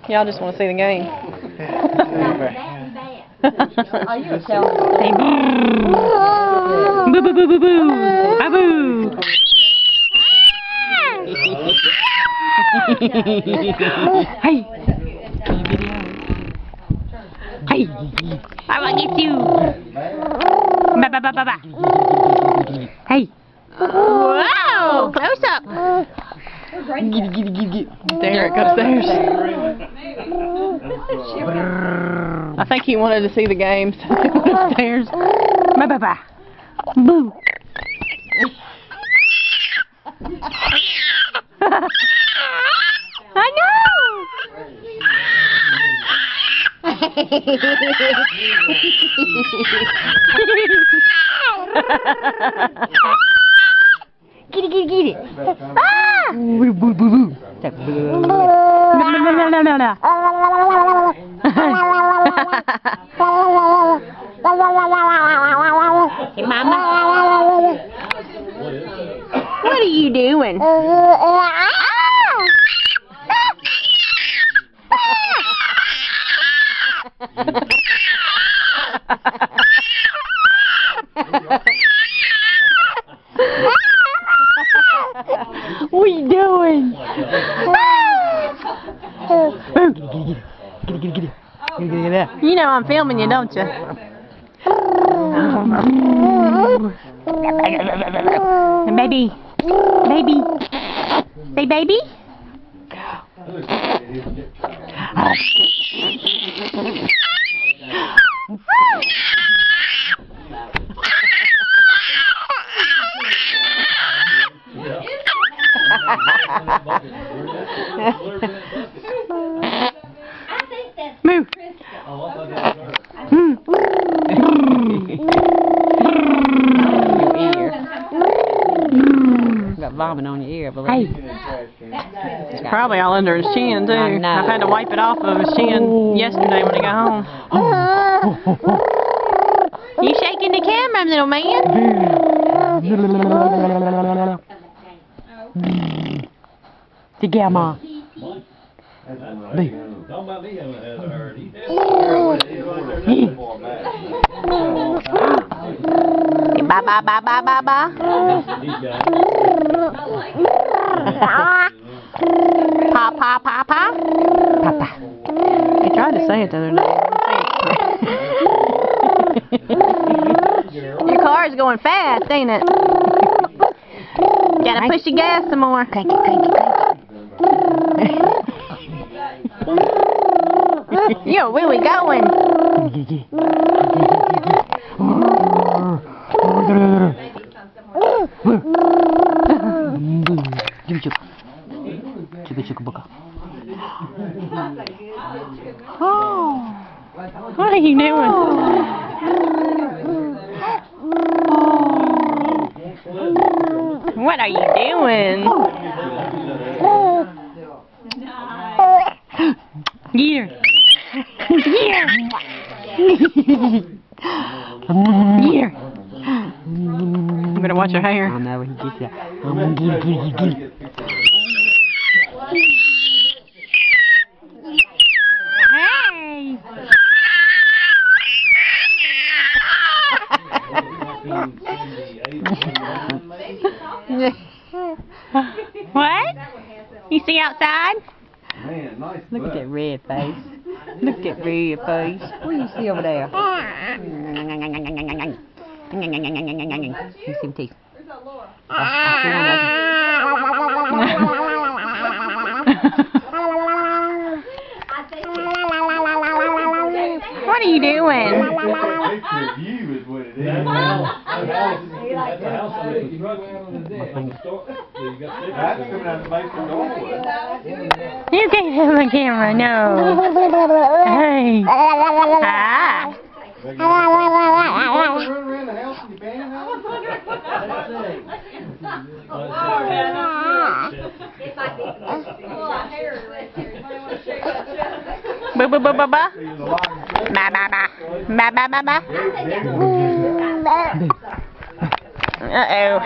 Y'all just want to see the game. Are you a self? Hey, boo! Boo, boo, boo, boo, boo! Ba-boo! Hey! Hey! I will get you! Ba ba ba ba ba! Hey! Wow! Close up! Get. There it goes upstairs. I think he wanted to see the game, so he went upstairs. Ba ba ba! Boo! I know! Get it! Ah! Boo boo boo boo! No. Hey, Mama. What are you doing? What are you doing? Get it. You know I'm filming you, don't you? Baby. Say baby. Move. You got vomit on your ear, but Hey. It's probably all under his chin, too. I've had to wipe it off of his chin yesterday when he got home. You shaking the camera, little man? The gamma. Ba. Pa. Papa. He tried to say it the other day. Your car is going fast, ain't it? Gotta push the gas some more. Crank it. Yo, where we going? Oh, what are you doing? What are you doing? Here. You better watch your hair. I know he gets that. Get it. Hey. What? You see outside? Look at that red face. Look at that red face. What do you see over there? You see him teeth. What are you doing? You can't have my camera, no. Hey. Ba ba ba ba ba. Ba ba ba. Ba ba ba ba. Uh-oh.